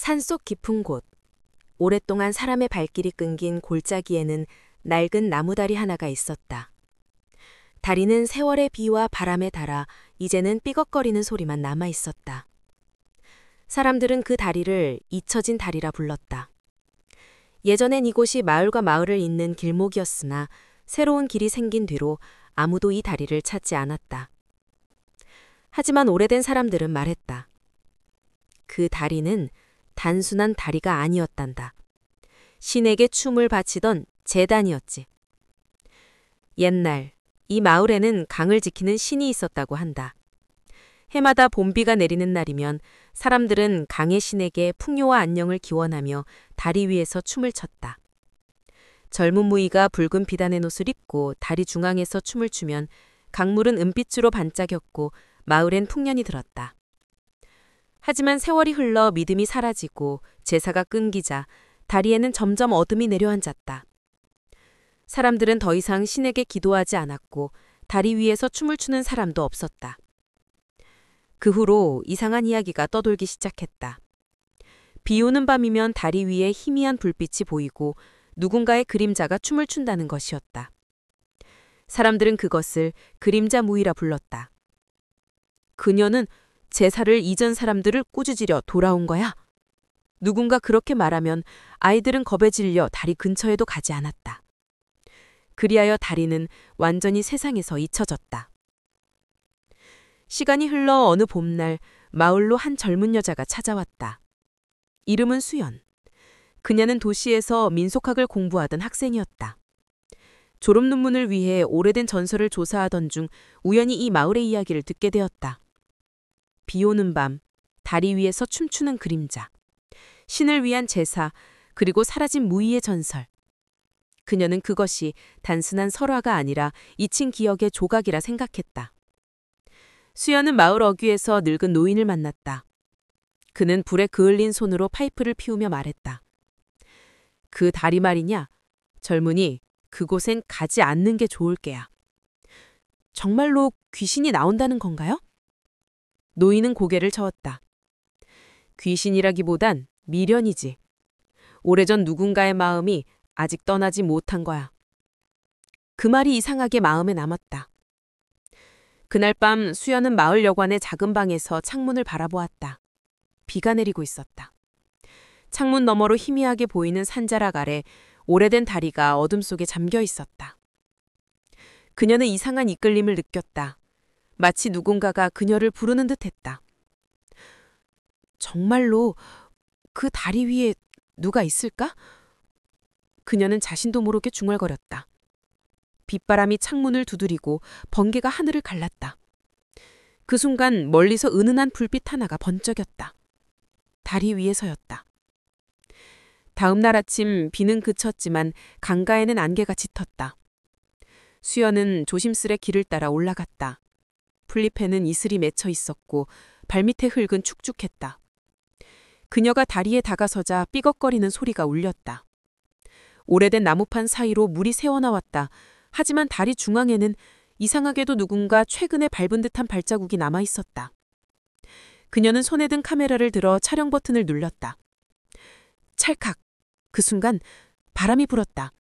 산속 깊은 곳, 오랫동안 사람의 발길이 끊긴 골짜기에는 낡은 나무다리 하나가 있었다. 다리는 세월의 비와 바람에 닳아 이제는 삐걱거리는 소리만 남아 있었다. 사람들은 그 다리를 잊혀진 다리라 불렀다. 예전엔 이곳이 마을과 마을을 잇는 길목이었으나 새로운 길이 생긴 뒤로 아무도 이 다리를 찾지 않았다. 하지만 오래된 사람들은 말했다. 그 다리는 단순한 다리가 아니었단다. 신에게 춤을 바치던 제단이었지. 옛날 이 마을에는 강을 지키는 신이 있었다고 한다. 해마다 봄비가 내리는 날이면 사람들은 강의 신에게 풍요와 안녕을 기원하며 다리 위에서 춤을 췄다. 젊은 무희가 붉은 비단의 옷을 입고 다리 중앙에서 춤을 추면 강물은 은빛으로 반짝였고 마을엔 풍년이 들었다. 하지만 세월이 흘러 믿음이 사라지고 제사가 끊기자 다리에는 점점 어둠이 내려앉았다. 사람들은 더 이상 신에게 기도하지 않았고 다리 위에서 춤을 추는 사람도 없었다. 그 후로 이상한 이야기가 떠돌기 시작했다. 비 오는 밤이면 다리 위에 희미한 불빛이 보이고 누군가의 그림자가 춤을 춘다는 것이었다. 사람들은 그것을 그림자 무희라 불렀다. 그녀는 제사를 잊은 사람들을 꾸짖으려 돌아온 거야. 누군가 그렇게 말하면 아이들은 겁에 질려 다리 근처에도 가지 않았다. 그리하여 다리는 완전히 세상에서 잊혀졌다. 시간이 흘러 어느 봄날 마을로 한 젊은 여자가 찾아왔다. 이름은 수연. 그녀는 도시에서 민속학을 공부하던 학생이었다. 졸업 논문을 위해 오래된 전설을 조사하던 중 우연히 이 마을의 이야기를 듣게 되었다. 비 오는 밤, 다리 위에서 춤추는 그림자, 신을 위한 제사, 그리고 사라진 무희의 전설. 그녀는 그것이 단순한 설화가 아니라 잊힌 기억의 조각이라 생각했다. 수연은 마을 어귀에서 늙은 노인을 만났다. 그는 불에 그을린 손으로 파이프를 피우며 말했다. 그 다리 말이냐? 젊은이, 그곳엔 가지 않는 게 좋을 게야. 정말로 귀신이 나온다는 건가요? 노인은 고개를 저었다. 귀신이라기보단 미련이지. 오래전 누군가의 마음이 아직 떠나지 못한 거야. 그 말이 이상하게 마음에 남았다. 그날 밤 수연은 마을 여관의 작은 방에서 창문을 바라보았다. 비가 내리고 있었다. 창문 너머로 희미하게 보이는 산자락 아래 오래된 다리가 어둠 속에 잠겨 있었다. 그녀는 이상한 이끌림을 느꼈다. 마치 누군가가 그녀를 부르는 듯했다. 정말로 그 다리 위에 누가 있을까? 그녀는 자신도 모르게 중얼거렸다. 빗바람이 창문을 두드리고 번개가 하늘을 갈랐다. 그 순간 멀리서 은은한 불빛 하나가 번쩍였다. 다리 위에서였다. 다음 날 아침 비는 그쳤지만 강가에는 안개가 짙었다. 수연은 조심스레 길을 따라 올라갔다. 풀잎에는 이슬이 맺혀 있었고 발밑의 흙은 축축했다. 그녀가 다리에 다가서자 삐걱거리는 소리가 울렸다. 오래된 나무판 사이로 물이 새어나왔다. 하지만 다리 중앙에는 이상하게도 누군가 최근에 밟은 듯한 발자국이 남아 있었다. 그녀는 손에 든 카메라를 들어 촬영 버튼을 눌렀다. 찰칵! 그 순간 바람이 불었다.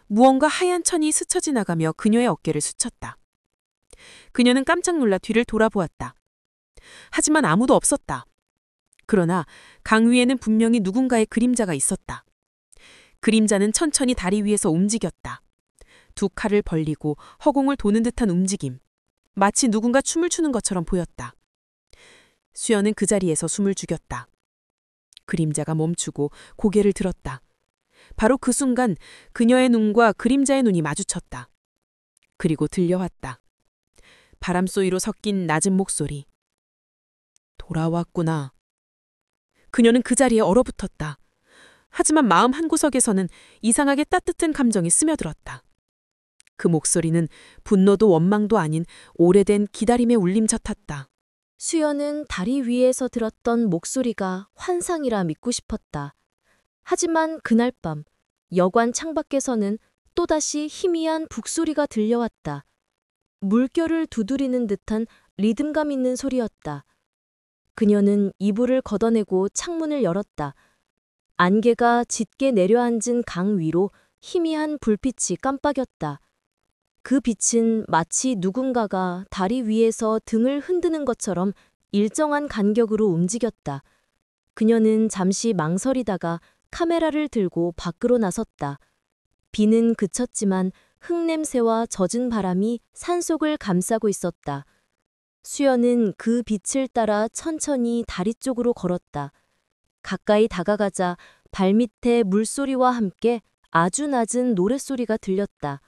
무언가 하얀 천이 스쳐 지나가며 그녀의 어깨를 스쳤다. 그녀는 깜짝 놀라 뒤를 돌아보았다. 하지만 아무도 없었다. 그러나 강 위에는 분명히 누군가의 그림자가 있었다. 그림자는 천천히 다리 위에서 움직였다. 두 칼을 벌리고 허공을 도는 듯한 움직임. 마치 누군가 춤을 추는 것처럼 보였다. 수연은 그 자리에서 숨을 죽였다. 그림자가 멈추고 고개를 들었다. 바로 그 순간 그녀의 눈과 그림자의 눈이 마주쳤다. 그리고 들려왔다. 바람 소리로 섞인 낮은 목소리. 돌아왔구나. 그녀는 그 자리에 얼어붙었다. 하지만 마음 한구석에서는 이상하게 따뜻한 감정이 스며들었다. 그 목소리는 분노도 원망도 아닌 오래된 기다림의 울림 같았다. 수연은 다리 위에서 들었던 목소리가 환상이라 믿고 싶었다. 하지만 그날 밤 여관 창밖에서는 또다시 희미한 북소리가 들려왔다. 물결을 두드리는 듯한 리듬감 있는 소리였다. 그녀는 이불을 걷어내고 창문을 열었다. 안개가 짙게 내려앉은 강 위로 희미한 불빛이 깜빡였다. 그 빛은 마치 누군가가 다리 위에서 등을 흔드는 것처럼 일정한 간격으로 움직였다. 그녀는 잠시 망설이다가 카메라를 들고 밖으로 나섰다. 비는 그쳤지만 흙냄새와 젖은 바람이 산속을 감싸고 있었다. 수연은 그 빛을 따라 천천히 다리 쪽으로 걸었다. 가까이 다가가자 발밑에 물소리와 함께 아주 낮은 노랫소리가 들렸다.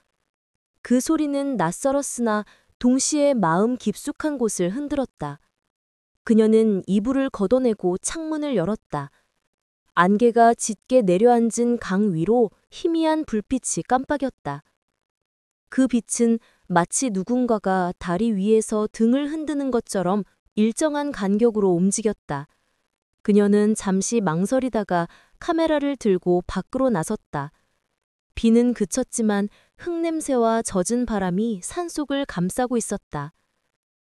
그 소리는 낯설었으나 동시에 마음 깊숙한 곳을 흔들었다. 그녀는 이불을 걷어내고 창문을 열었다. 안개가 짙게 내려앉은 강 위로 희미한 불빛이 깜빡였다. 그 빛은 마치 누군가가 다리 위에서 등을 흔드는 것처럼 일정한 간격으로 움직였다. 그녀는 잠시 망설이다가 카메라를 들고 밖으로 나섰다. 비는 그쳤지만 흙냄새와 젖은 바람이 산속을 감싸고 있었다.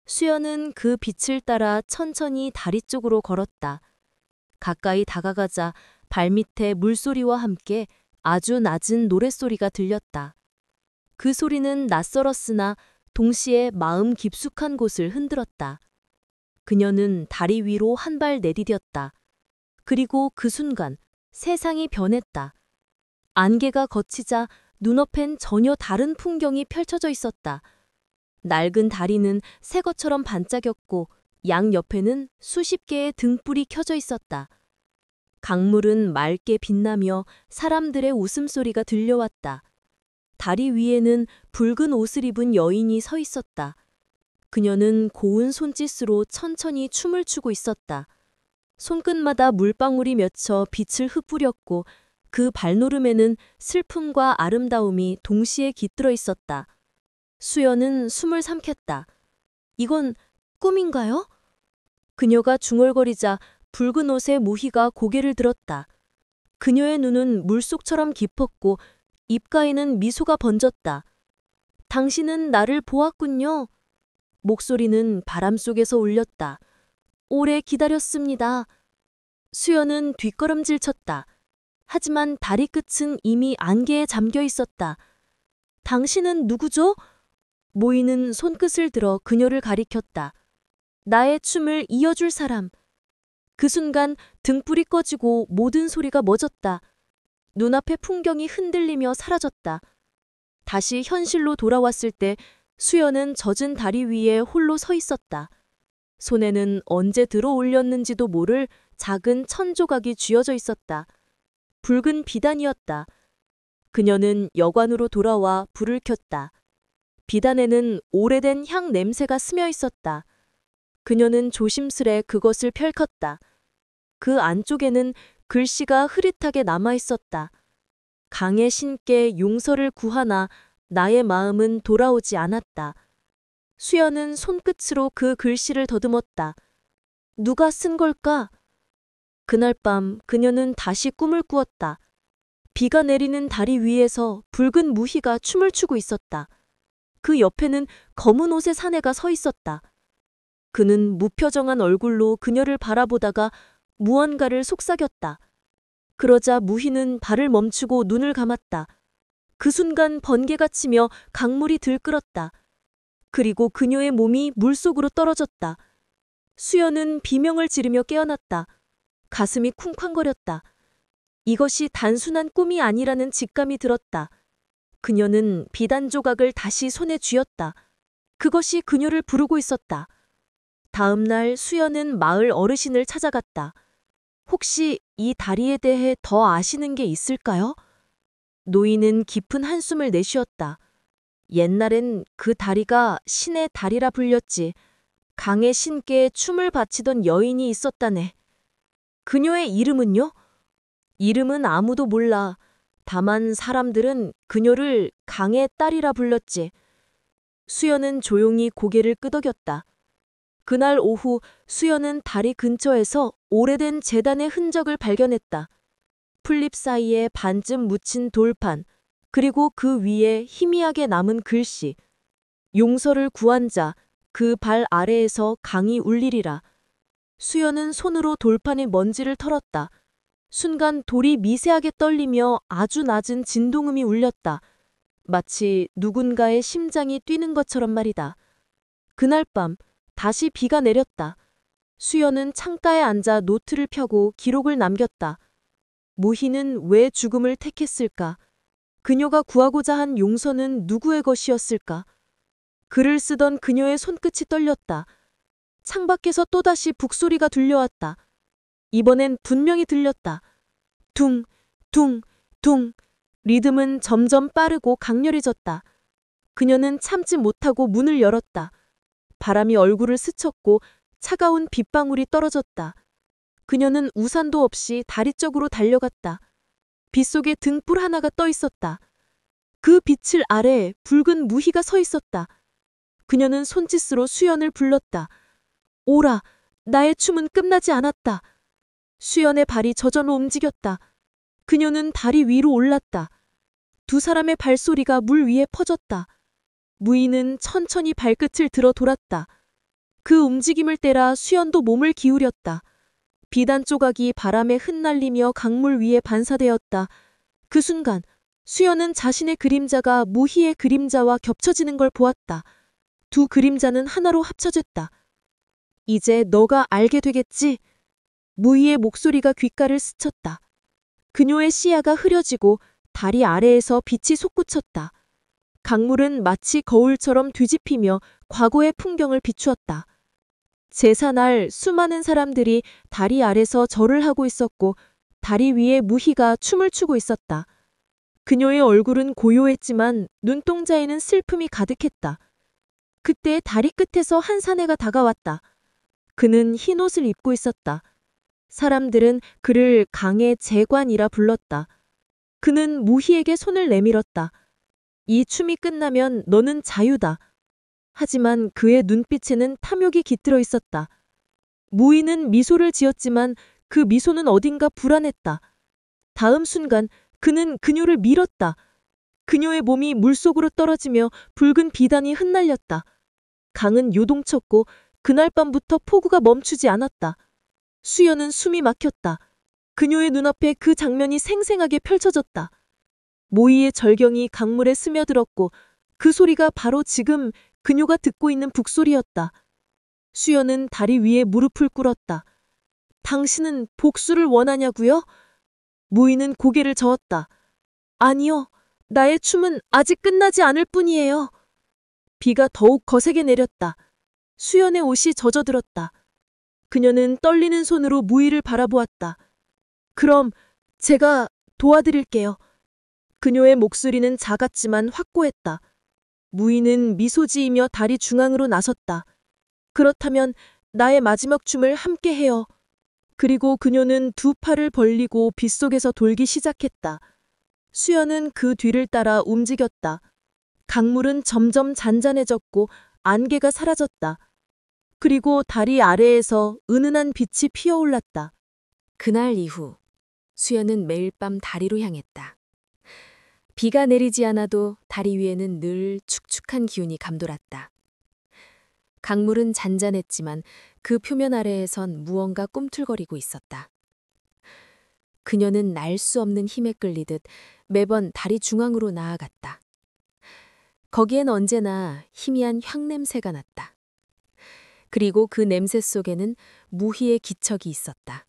수연은 그 빛을 따라 천천히 다리 쪽으로 걸었다. 가까이 다가가자 발밑에 물소리와 함께 아주 낮은 노랫소리가 들렸다. 그 소리는 낯설었으나 동시에 마음 깊숙한 곳을 흔들었다. 그녀는 다리 위로 한 발 내디뎠다. 그리고 그 순간 세상이 변했다. 안개가 걷히자 눈앞엔 전혀 다른 풍경이 펼쳐져 있었다. 낡은 다리는 새 것처럼 반짝였고 양 옆에는 수십 개의 등불이 켜져 있었다. 강물은 맑게 빛나며 사람들의 웃음소리가 들려왔다. 다리 위에는 붉은 옷을 입은 여인이 서 있었다. 그녀는 고운 손짓으로 천천히 춤을 추고 있었다. 손끝마다 물방울이 맺혀 빛을 흩뿌렸고 그 발노름에는 슬픔과 아름다움이 동시에 깃들어 있었다. 수연은 숨을 삼켰다. 이건 꿈인가요? 그녀가 중얼거리자 붉은 옷의 모희가 고개를 들었다. 그녀의 눈은 물속처럼 깊었고 입가에는 미소가 번졌다. 당신은 나를 보았군요. 목소리는 바람 속에서 울렸다. 오래 기다렸습니다. 수연은 뒷걸음질 쳤다. 하지만 다리 끝은 이미 안개에 잠겨 있었다. 당신은 누구죠? 모이는 손끝을 들어 그녀를 가리켰다. 나의 춤을 이어줄 사람. 그 순간 등불이 꺼지고 모든 소리가 멎었다. 눈앞의 풍경이 흔들리며 사라졌다. 다시 현실로 돌아왔을 때 수연은 젖은 다리 위에 홀로 서 있었다. 손에는 언제 들어 올렸는지도 모를 작은 천 조각이 쥐어져 있었다. 붉은 비단이었다. 그녀는 여관으로 돌아와 불을 켰다. 비단에는 오래된 향 냄새가 스며 있었다. 그녀는 조심스레 그것을 펼쳤다. 그 안쪽에는 글씨가 흐릿하게 남아 있었다. 강의 신께 용서를 구하나 나의 마음은 돌아오지 않았다. 수연은 손끝으로 그 글씨를 더듬었다. 누가 쓴 걸까? 그날 밤 그녀는 다시 꿈을 꾸었다. 비가 내리는 다리 위에서 붉은 무희가 춤을 추고 있었다. 그 옆에는 검은 옷의 사내가 서 있었다. 그는 무표정한 얼굴로 그녀를 바라보다가 무언가를 속삭였다. 그러자 무희는 발을 멈추고 눈을 감았다. 그 순간 번개가 치며 강물이 들끓었다. 그리고 그녀의 몸이 물속으로 떨어졌다. 수연은 비명을 지르며 깨어났다. 가슴이 쿵쾅거렸다. 이것이 단순한 꿈이 아니라는 직감이 들었다. 그녀는 비단 조각을 다시 손에 쥐었다. 그것이 그녀를 부르고 있었다. 다음 날 수연은 마을 어르신을 찾아갔다. 혹시 이 다리에 대해 더 아시는 게 있을까요? 노인은 깊은 한숨을 내쉬었다. 옛날엔 그 다리가 신의 다리라 불렸지. 강의 신께 춤을 바치던 여인이 있었다네. 그녀의 이름은요? 이름은 아무도 몰라. 다만 사람들은 그녀를 강의 딸이라 불렀지. 수연은 조용히 고개를 끄덕였다. 그날 오후 수연은 다리 근처에서 오래된 제단의 흔적을 발견했다. 풀잎 사이에 반쯤 묻힌 돌판, 그리고 그 위에 희미하게 남은 글씨. 용서를 구한 자, 그 발 아래에서 강이 울리리라. 수연은 손으로 돌판의 먼지를 털었다. 순간 돌이 미세하게 떨리며 아주 낮은 진동음이 울렸다. 마치 누군가의 심장이 뛰는 것처럼 말이다. 그날 밤 다시 비가 내렸다. 수연은 창가에 앉아 노트를 펴고 기록을 남겼다. 무희는 왜 죽음을 택했을까? 그녀가 구하고자 한 용서는 누구의 것이었을까? 글을 쓰던 그녀의 손끝이 떨렸다. 창밖에서 또다시 북소리가 들려왔다. 이번엔 분명히 들렸다. 둥, 둥, 둥. 리듬은 점점 빠르고 강렬해졌다. 그녀는 참지 못하고 문을 열었다. 바람이 얼굴을 스쳤고 차가운 빗방울이 떨어졌다. 그녀는 우산도 없이 다리 쪽으로 달려갔다. 빗속에 등불 하나가 떠 있었다. 그 빛을 아래에 붉은 무희가 서 있었다. 그녀는 손짓으로 수연을 불렀다. 오라, 나의 춤은 끝나지 않았다. 수연의 발이 저절로 움직였다. 그녀는 다리 위로 올랐다. 두 사람의 발소리가 물 위에 퍼졌다. 무희는 천천히 발끝을 들어 돌았다. 그 움직임을 따라 수연도 몸을 기울였다. 비단 조각이 바람에 흩날리며 강물 위에 반사되었다. 그 순간 수연은 자신의 그림자가 무희의 그림자와 겹쳐지는 걸 보았다. 두 그림자는 하나로 합쳐졌다. 이제 너가 알게 되겠지? 무희의 목소리가 귓가를 스쳤다. 그녀의 시야가 흐려지고 다리 아래에서 빛이 솟구쳤다. 강물은 마치 거울처럼 뒤집히며 과거의 풍경을 비추었다. 제사날 수많은 사람들이 다리 아래서 절을 하고 있었고 다리 위에 무희가 춤을 추고 있었다. 그녀의 얼굴은 고요했지만 눈동자에는 슬픔이 가득했다. 그때 다리 끝에서 한 사내가 다가왔다. 그는 흰 옷을 입고 있었다. 사람들은 그를 강의 재관이라 불렀다. 그는 무희에게 손을 내밀었다. 이 춤이 끝나면 너는 자유다. 하지만 그의 눈빛에는 탐욕이 깃들어 있었다. 무희는 미소를 지었지만 그 미소는 어딘가 불안했다. 다음 순간 그는 그녀를 밀었다. 그녀의 몸이 물속으로 떨어지며 붉은 비단이 흩날렸다. 강은 요동쳤고 그날 밤부터 폭우가 멈추지 않았다. 수연은 숨이 막혔다. 그녀의 눈앞에 그 장면이 생생하게 펼쳐졌다. 모이의 절경이 강물에 스며들었고 그 소리가 바로 지금 그녀가 듣고 있는 북소리였다. 수연은 다리 위에 무릎을 꿇었다. 당신은 복수를 원하냐고요? 모이는 고개를 저었다. 아니요. 나의 춤은 아직 끝나지 않을 뿐이에요. 비가 더욱 거세게 내렸다. 수연의 옷이 젖어들었다. 그녀는 떨리는 손으로 무희를 바라보았다. 그럼 제가 도와드릴게요. 그녀의 목소리는 작았지만 확고했다. 무희는 미소 지으며 다리 중앙으로 나섰다. 그렇다면 나의 마지막 춤을 함께 해요. 그리고 그녀는 두 팔을 벌리고 빗속에서 돌기 시작했다. 수연은 그 뒤를 따라 움직였다. 강물은 점점 잔잔해졌고 안개가 사라졌다. 그리고 다리 아래에서 은은한 빛이 피어올랐다. 그날 이후 수연은 매일 밤 다리로 향했다. 비가 내리지 않아도 다리 위에는 늘 축축한 기운이 감돌았다. 강물은 잔잔했지만 그 표면 아래에선 무언가 꿈틀거리고 있었다. 그녀는 날 수 없는 힘에 끌리듯 매번 다리 중앙으로 나아갔다. 거기엔 언제나 희미한 향냄새가 났다. 그리고 그 냄새 속에는 무희의 기척이 있었다.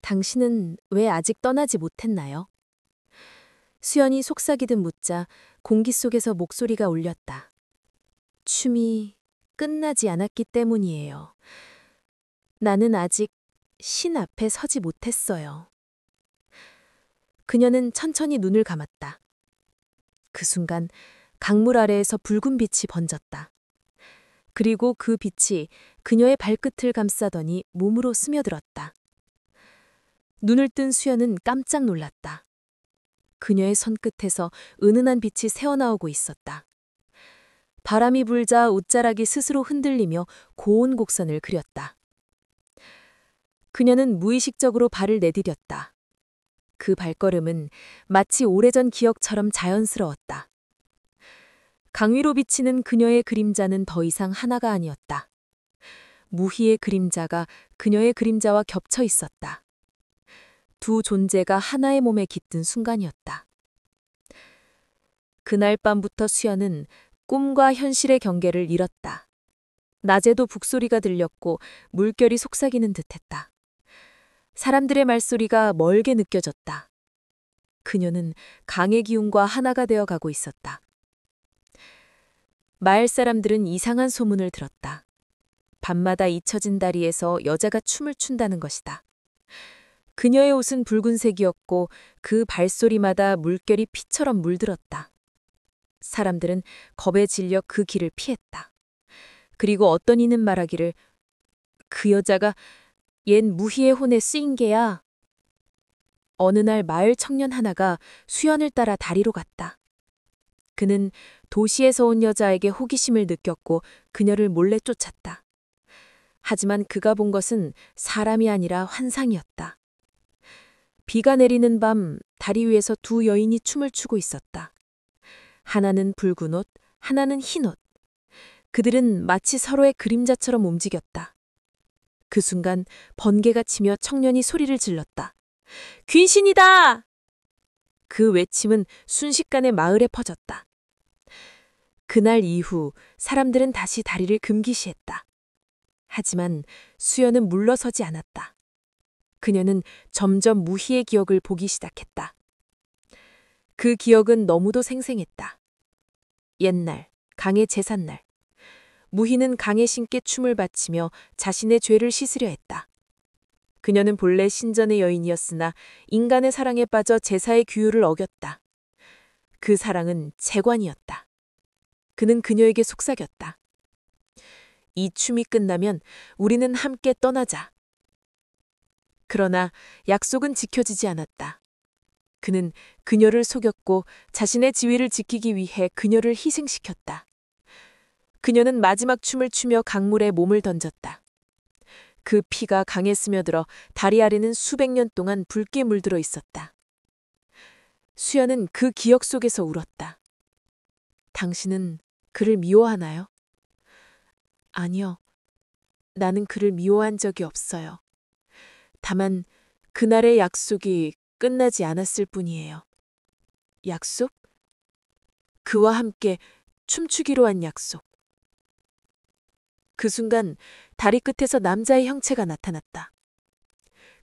당신은 왜 아직 떠나지 못했나요? 수연이 속삭이듯 묻자 공기 속에서 목소리가 울렸다. 춤이 끝나지 않았기 때문이에요. 나는 아직 신 앞에 서지 못했어요. 그녀는 천천히 눈을 감았다. 그 순간 강물 아래에서 붉은 빛이 번졌다. 그리고 그 빛이 그녀의 발끝을 감싸더니 몸으로 스며들었다. 눈을 뜬 수연은 깜짝 놀랐다. 그녀의 손끝에서 은은한 빛이 새어나오고 있었다. 바람이 불자 옷자락이 스스로 흔들리며 고운 곡선을 그렸다. 그녀는 무의식적으로 발을 내디뎠다. 그 발걸음은 마치 오래전 기억처럼 자연스러웠다. 강 위로 비치는 그녀의 그림자는 더 이상 하나가 아니었다. 무희의 그림자가 그녀의 그림자와 겹쳐 있었다. 두 존재가 하나의 몸에 깃든 순간이었다. 그날 밤부터 수연은 꿈과 현실의 경계를 잃었다. 낮에도 북소리가 들렸고 물결이 속삭이는 듯했다. 사람들의 말소리가 멀게 느껴졌다. 그녀는 강의 기운과 하나가 되어 가고 있었다. 마을 사람들은 이상한 소문을 들었다. 밤마다 잊혀진 다리에서 여자가 춤을 춘다는 것이다. 그녀의 옷은 붉은색이었고 그 발소리마다 물결이 피처럼 물들었다. 사람들은 겁에 질려 그 길을 피했다. 그리고 어떤 이는 말하기를 그 여자가 옛 무희의 혼에 쓰인 게야. 어느 날 마을 청년 하나가 수연을 따라 다리로 갔다. 그는 도시에서 온 여자에게 호기심을 느꼈고 그녀를 몰래 쫓았다. 하지만 그가 본 것은 사람이 아니라 환상이었다. 비가 내리는 밤 다리 위에서 두 여인이 춤을 추고 있었다. 하나는 붉은 옷, 하나는 흰 옷. 그들은 마치 서로의 그림자처럼 움직였다. 그 순간 번개가 치며 청년이 소리를 질렀다. 귀신이다! 그 외침은 순식간에 마을에 퍼졌다. 그날 이후 사람들은 다시 다리를 금기시했다. 하지만 수연은 물러서지 않았다. 그녀는 점점 무희의 기억을 보기 시작했다. 그 기억은 너무도 생생했다. 옛날, 강의 제삿날. 무희는 강의 신께 춤을 바치며 자신의 죄를 씻으려 했다. 그녀는 본래 신전의 여인이었으나 인간의 사랑에 빠져 제사의 규율을 어겼다. 그 사랑은 재관이었다. 그는 그녀에게 속삭였다. 이 춤이 끝나면 우리는 함께 떠나자. 그러나 약속은 지켜지지 않았다. 그는 그녀를 속였고 자신의 지위를 지키기 위해 그녀를 희생시켰다. 그녀는 마지막 춤을 추며 강물에 몸을 던졌다. 그 피가 강에 스며들어 다리 아래는 수백 년 동안 붉게 물들어 있었다. 수연은 그 기억 속에서 울었다. 당신은 그를 미워하나요? 아니요. 나는 그를 미워한 적이 없어요. 다만 그날의 약속이 끝나지 않았을 뿐이에요. 약속? 그와 함께 춤추기로 한 약속. 그 순간 다리 끝에서 남자의 형체가 나타났다.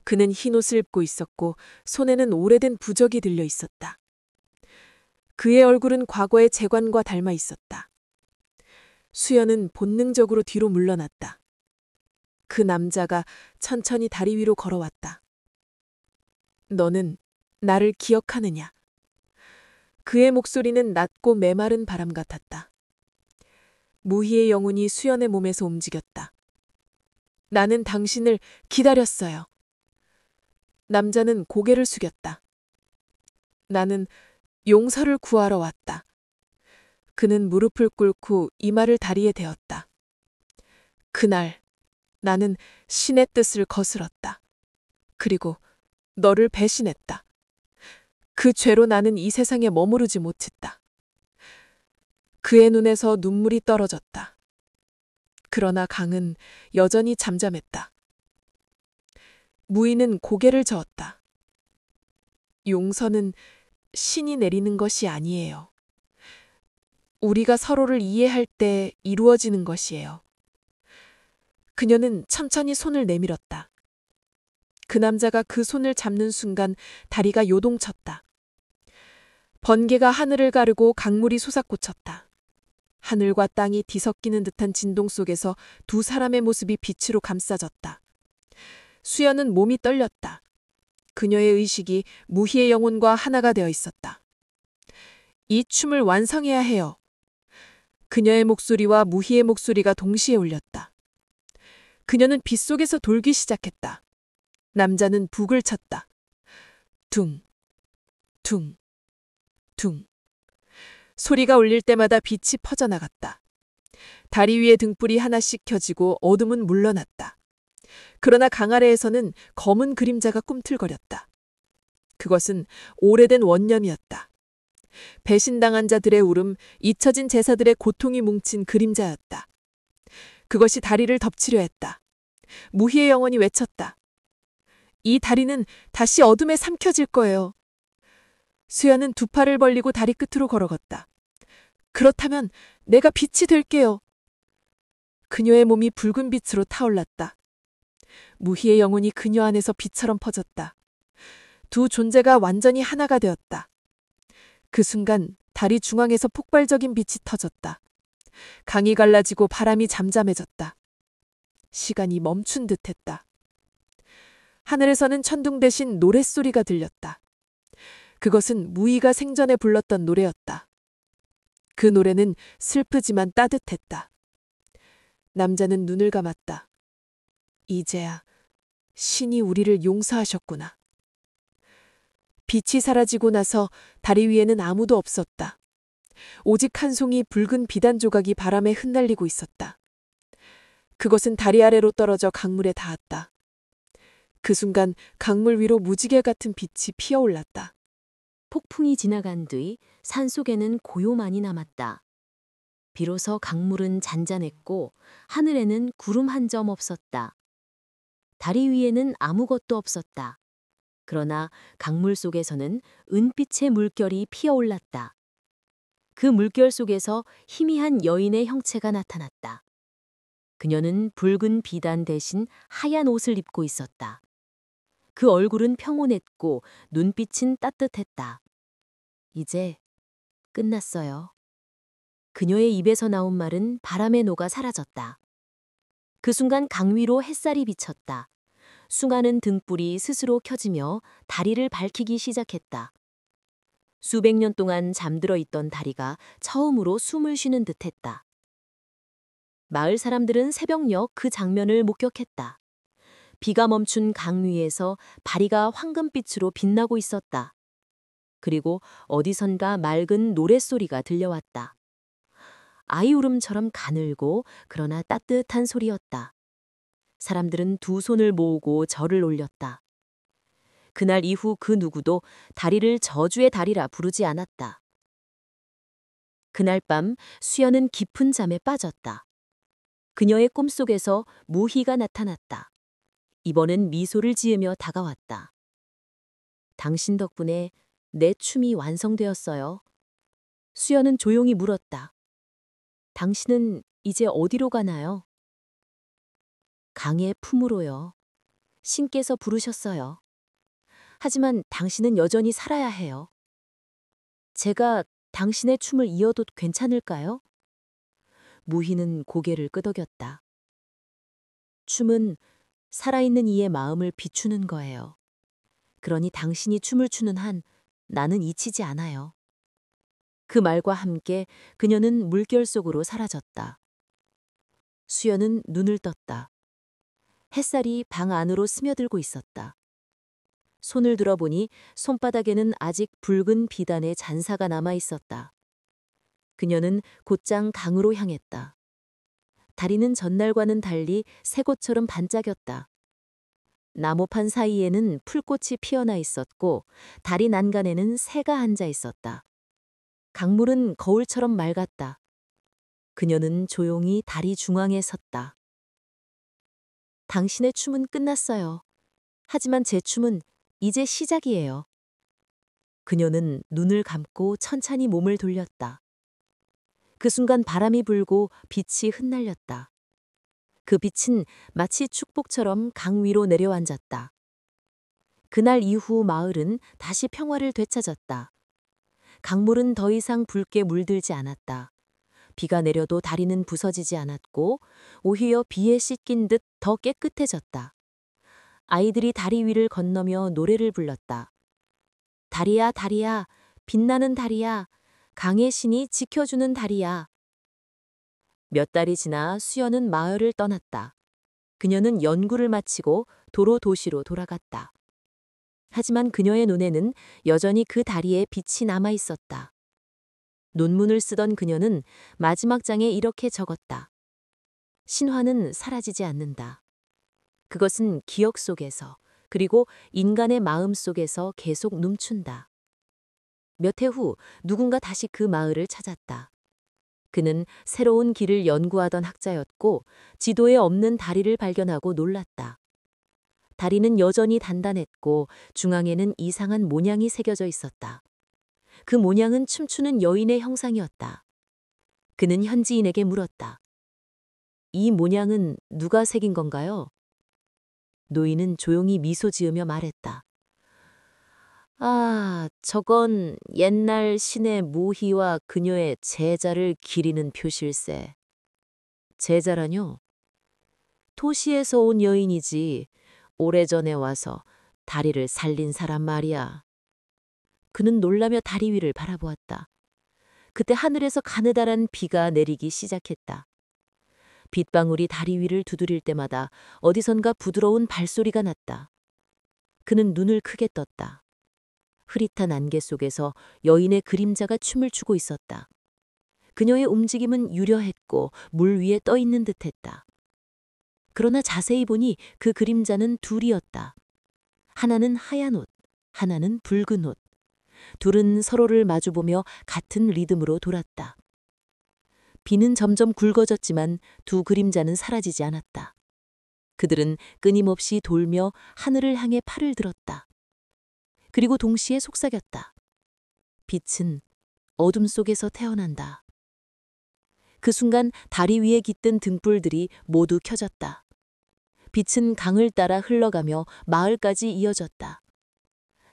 그는 흰 옷을 입고 있었고 손에는 오래된 부적이 들려 있었다. 그의 얼굴은 과거의 재관과 닮아 있었다. 수연은 본능적으로 뒤로 물러났다. 그 남자가 천천히 다리 위로 걸어왔다. 너는 나를 기억하느냐? 그의 목소리는 낮고 메마른 바람 같았다. 무희의 영혼이 수연의 몸에서 움직였다. 나는 당신을 기다렸어요. 남자는 고개를 숙였다. 나는 용서를 구하러 왔다. 그는 무릎을 꿇고 이마를 다리에 대었다. 그날 나는 신의 뜻을 거스렀다. 그리고 너를 배신했다. 그 죄로 나는 이 세상에 머무르지 못했다. 그의 눈에서 눈물이 떨어졌다. 그러나 강은 여전히 잠잠했다. 무희는 고개를 저었다. 용서는 신이 내리는 것이 아니에요. 우리가 서로를 이해할 때 이루어지는 것이에요. 그녀는 천천히 손을 내밀었다. 그 남자가 그 손을 잡는 순간 다리가 요동쳤다. 번개가 하늘을 가르고 강물이 솟아꽂혔다. 하늘과 땅이 뒤섞이는 듯한 진동 속에서 두 사람의 모습이 빛으로 감싸졌다. 수연은 몸이 떨렸다. 그녀의 의식이 무희의 영혼과 하나가 되어 있었다. 이 춤을 완성해야 해요. 그녀의 목소리와 무희의 목소리가 동시에 울렸다. 그녀는 빗속에서 돌기 시작했다. 남자는 북을 쳤다. 둥, 둥, 둥. 소리가 울릴 때마다 빛이 퍼져나갔다. 다리 위에 등불이 하나씩 켜지고 어둠은 물러났다. 그러나 강 아래에서는 검은 그림자가 꿈틀거렸다. 그것은 오래된 원념이었다. 배신당한 자들의 울음, 잊혀진 제사들의 고통이 뭉친 그림자였다. 그것이 다리를 덮치려 했다. 무희의 영혼이 외쳤다. 이 다리는 다시 어둠에 삼켜질 거예요. 수연은 두 팔을 벌리고 다리 끝으로 걸어갔다. 그렇다면 내가 빛이 될게요. 그녀의 몸이 붉은 빛으로 타올랐다. 무희의 영혼이 그녀 안에서 빛처럼 퍼졌다. 두 존재가 완전히 하나가 되었다. 그 순간 다리 중앙에서 폭발적인 빛이 터졌다. 강이 갈라지고 바람이 잠잠해졌다. 시간이 멈춘 듯했다. 하늘에서는 천둥 대신 노랫소리가 들렸다. 그것은 무희가 생전에 불렀던 노래였다. 그 노래는 슬프지만 따뜻했다. 남자는 눈을 감았다. 이제야 신이 우리를 용서하셨구나. 빛이 사라지고 나서 다리 위에는 아무도 없었다. 오직 한 송이 붉은 비단 조각이 바람에 흩날리고 있었다. 그것은 다리 아래로 떨어져 강물에 닿았다. 그 순간 강물 위로 무지개 같은 빛이 피어올랐다. 폭풍이 지나간 뒤 산속에는 고요만이 남았다. 비로소 강물은 잔잔했고 하늘에는 구름 한 점 없었다. 다리 위에는 아무것도 없었다. 그러나 강물 속에서는 은빛의 물결이 피어올랐다. 그 물결 속에서 희미한 여인의 형체가 나타났다. 그녀는 붉은 비단 대신 하얀 옷을 입고 있었다. 그 얼굴은 평온했고 눈빛은 따뜻했다. 이제 끝났어요. 그녀의 입에서 나온 말은 바람에 녹아 사라졌다. 그 순간 강 위로 햇살이 비쳤다. 수많은 등불이 스스로 켜지며 다리를 밝히기 시작했다. 수백 년 동안 잠들어 있던 다리가 처음으로 숨을 쉬는 듯했다. 마을 사람들은 새벽녘 그 장면을 목격했다. 비가 멈춘 강 위에서 다리가 황금빛으로 빛나고 있었다. 그리고 어디선가 맑은 노랫소리가 들려왔다. 아이 울음처럼 가늘고 그러나 따뜻한 소리였다. 사람들은 두 손을 모으고 절을 올렸다. 그날 이후 그 누구도 다리를 저주의 다리라 부르지 않았다. 그날 밤 수연은 깊은 잠에 빠졌다. 그녀의 꿈속에서 무희가 나타났다. 이번엔 미소를 지으며 다가왔다. 당신 덕분에 내 춤이 완성되었어요. 수연은 조용히 물었다. 당신은 이제 어디로 가나요? 강의 품으로요. 신께서 부르셨어요. 하지만 당신은 여전히 살아야 해요. 제가 당신의 춤을 이어도 괜찮을까요? 무희는 고개를 끄덕였다. 춤은 살아있는 이의 마음을 비추는 거예요. 그러니 당신이 춤을 추는 한 나는 잊히지 않아요. 그 말과 함께 그녀는 물결 속으로 사라졌다. 수연은 눈을 떴다. 햇살이 방 안으로 스며들고 있었다. 손을 들어보니 손바닥에는 아직 붉은 비단의 잔사가 남아 있었다. 그녀는 곧장 강으로 향했다. 다리는 전날과는 달리 새꽃처럼 반짝였다. 나무판 사이에는 풀꽃이 피어나 있었고 다리 난간에는 새가 앉아 있었다. 강물은 거울처럼 맑았다. 그녀는 조용히 다리 중앙에 섰다. 당신의 춤은 끝났어요. 하지만 제 춤은 이제 시작이에요. 그녀는 눈을 감고 천천히 몸을 돌렸다. 그 순간 바람이 불고 빛이 흩날렸다. 그 빛은 마치 축복처럼 강 위로 내려앉았다. 그날 이후 마을은 다시 평화를 되찾았다. 강물은 더 이상 붉게 물들지 않았다. 비가 내려도 다리는 부서지지 않았고 오히려 비에 씻긴 듯 더 깨끗해졌다. 아이들이 다리 위를 건너며 노래를 불렀다. 다리야 다리야 빛나는 다리야 강의 신이 지켜주는 다리야. 몇 달이 지나 수연은 마을을 떠났다. 그녀는 연구를 마치고 도로 도시로 돌아갔다. 하지만 그녀의 눈에는 여전히 그 다리에 빛이 남아 있었다. 논문을 쓰던 그녀는 마지막 장에 이렇게 적었다. 신화는 사라지지 않는다. 그것은 기억 속에서 그리고 인간의 마음 속에서 계속 num춘다. 몇 해 후 누군가 다시 그 마을을 찾았다. 그는 새로운 길을 연구하던 학자였고 지도에 없는 다리를 발견하고 놀랐다. 다리는 여전히 단단했고 중앙에는 이상한 모양이 새겨져 있었다. 그 모양은 춤추는 여인의 형상이었다. 그는 현지인에게 물었다. 이 모양은 누가 새긴 건가요? 노인은 조용히 미소 지으며 말했다. 아, 저건 옛날 신의 모희와 그녀의 제자를 기리는 표실세. 제자라뇨? 도시에서 온 여인이지 오래전에 와서 다리를 살린 사람 말이야. 그는 놀라며 다리 위를 바라보았다. 그때 하늘에서 가느다란 비가 내리기 시작했다. 빗방울이 다리 위를 두드릴 때마다 어디선가 부드러운 발소리가 났다. 그는 눈을 크게 떴다. 흐릿한 안개 속에서 여인의 그림자가 춤을 추고 있었다. 그녀의 움직임은 유려했고 물 위에 떠 있는 듯했다. 그러나 자세히 보니 그 그림자는 둘이었다. 하나는 하얀 옷, 하나는 붉은 옷. 둘은 서로를 마주보며 같은 리듬으로 돌았다. 비는 점점 굵어졌지만 두 그림자는 사라지지 않았다. 그들은 끊임없이 돌며 하늘을 향해 팔을 들었다. 그리고 동시에 속삭였다. 빛은 어둠 속에서 태어난다. 그 순간 다리 위에 깃든 등불들이 모두 켜졌다. 빛은 강을 따라 흘러가며 마을까지 이어졌다.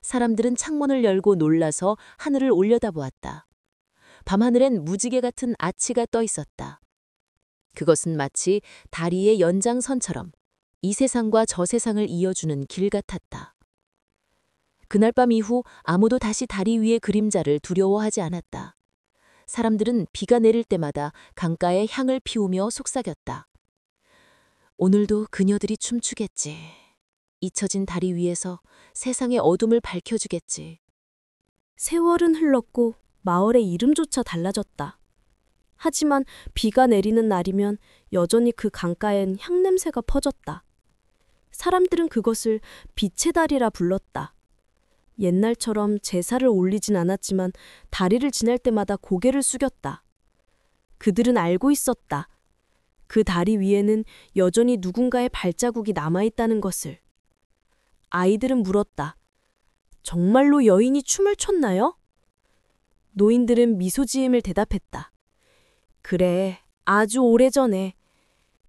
사람들은 창문을 열고 놀라서 하늘을 올려다보았다. 밤하늘엔 무지개 같은 아치가 떠 있었다. 그것은 마치 다리의 연장선처럼 이 세상과 저 세상을 이어주는 길 같았다. 그날 밤 이후 아무도 다시 다리 위의 그림자를 두려워하지 않았다. 사람들은 비가 내릴 때마다 강가에 향을 피우며 속삭였다. 오늘도 그녀들이 춤추겠지. 잊혀진 다리 위에서 세상의 어둠을 밝혀주겠지. 세월은 흘렀고 마을의 이름조차 달라졌다. 하지만 비가 내리는 날이면 여전히 그 강가엔 향냄새가 퍼졌다. 사람들은 그것을 빛의 다리라 불렀다. 옛날처럼 제사를 올리진 않았지만 다리를 지날 때마다 고개를 숙였다. 그들은 알고 있었다. 그 다리 위에는 여전히 누군가의 발자국이 남아있다는 것을. 아이들은 물었다. 정말로 여인이 춤을 췄나요? 노인들은 미소 지음을 대답했다. 그래, 아주 오래전에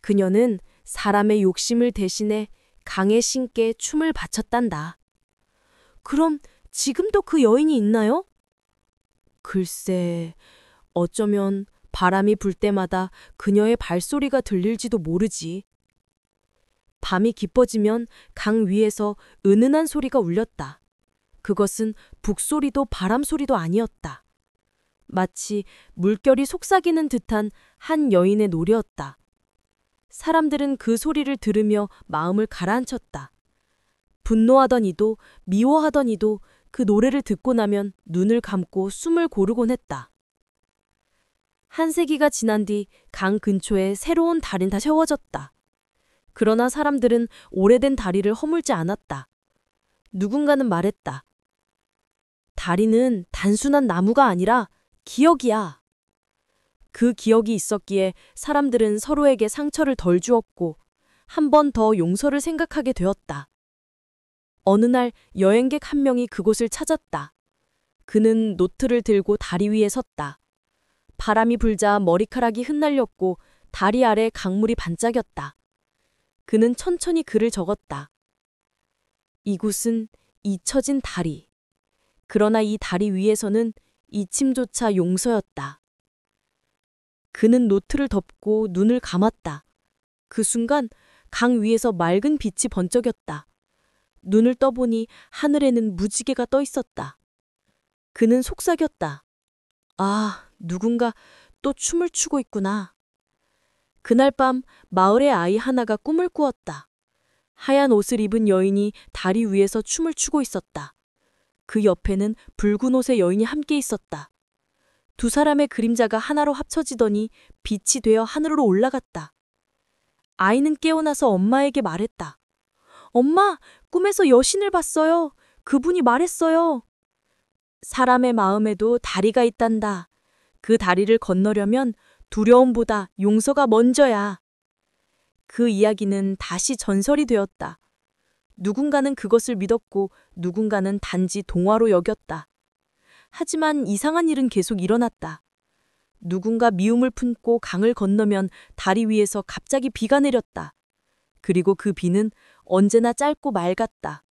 그녀는 사람의 욕심을 대신해 강의 신께 춤을 바쳤단다. 그럼 지금도 그 여인이 있나요? 글쎄, 어쩌면 바람이 불 때마다 그녀의 발소리가 들릴지도 모르지. 밤이 깊어지면 강 위에서 은은한 소리가 울렸다. 그것은 북소리도 바람소리도 아니었다. 마치 물결이 속삭이는 듯한 한 여인의 노래였다. 사람들은 그 소리를 들으며 마음을 가라앉혔다. 분노하던 이도 미워하던 이도 그 노래를 듣고 나면 눈을 감고 숨을 고르곤 했다. 한 세기가 지난 뒤 강 근처에 새로운 다리는 다 세워졌다. 그러나 사람들은 오래된 다리를 허물지 않았다. 누군가는 말했다. 다리는 단순한 나무가 아니라 기억이야. 그 기억이 있었기에 사람들은 서로에게 상처를 덜 주었고 한 번 더 용서를 생각하게 되었다. 어느 날 여행객 한 명이 그곳을 찾았다. 그는 노트를 들고 다리 위에 섰다. 바람이 불자 머리카락이 흩날렸고 다리 아래 강물이 반짝였다. 그는 천천히 글을 적었다. 이곳은 잊혀진 다리. 그러나 이 다리 위에서는 잊힘조차 용서였다. 그는 노트를 덮고 눈을 감았다. 그 순간 강 위에서 맑은 빛이 번쩍였다. 눈을 떠보니 하늘에는 무지개가 떠 있었다. 그는 속삭였다. 아, 누군가 또 춤을 추고 있구나. 그날 밤 마을의 아이 하나가 꿈을 꾸었다. 하얀 옷을 입은 여인이 다리 위에서 춤을 추고 있었다. 그 옆에는 붉은 옷의 여인이 함께 있었다. 두 사람의 그림자가 하나로 합쳐지더니 빛이 되어 하늘로 올라갔다. 아이는 깨어나서 엄마에게 말했다. 엄마, 꿈에서 여신을 봤어요. 그분이 말했어요. 사람의 마음에도 다리가 있단다. 그 다리를 건너려면 두려움보다 용서가 먼저야. 그 이야기는 다시 전설이 되었다. 누군가는 그것을 믿었고 누군가는 단지 동화로 여겼다. 하지만 이상한 일은 계속 일어났다. 누군가 미움을 품고 강을 건너면 다리 위에서 갑자기 비가 내렸다. 그리고 그 비는 언제나 짧고 맑았다.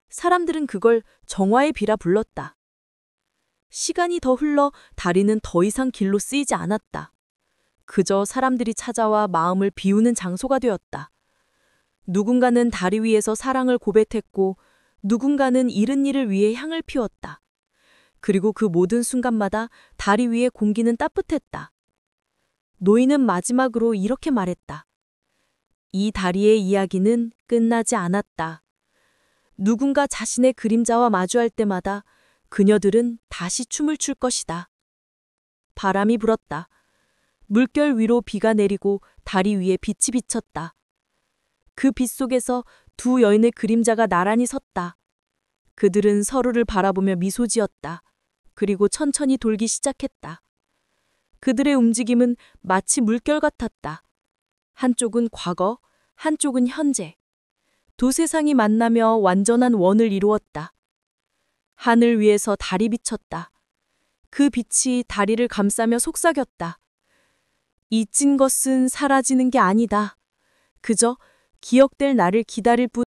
사람들은 그걸 정화의 비라 불렀다. 시간이 더 흘러 다리는 더 이상 길로 쓰이지 않았다. 그저 사람들이 찾아와 마음을 비우는 장소가 되었다. 누군가는 다리 위에서 사랑을 고백했고 누군가는 잃은 이를 위해 향을 피웠다. 그리고 그 모든 순간마다 다리 위의 공기는 따뜻했다. 노인은 마지막으로 이렇게 말했다. 이 다리의 이야기는 끝나지 않았다. 누군가 자신의 그림자와 마주할 때마다 그녀들은 다시 춤을 출 것이다. 바람이 불었다. 물결 위로 비가 내리고 다리 위에 빛이 비쳤다. 그 빛 속에서 두 여인의 그림자가 나란히 섰다. 그들은 서로를 바라보며 미소 지었다. 그리고 천천히 돌기 시작했다. 그들의 움직임은 마치 물결 같았다. 한쪽은 과거, 한쪽은 현재. 두 세상이 만나며 완전한 원을 이루었다. 하늘 위에서 달이 비쳤다. 그 빛이 다리를 감싸며 속삭였다. 잊힌 것은 사라지는 게 아니다. 그저 기억될 나를 기다릴 뿐.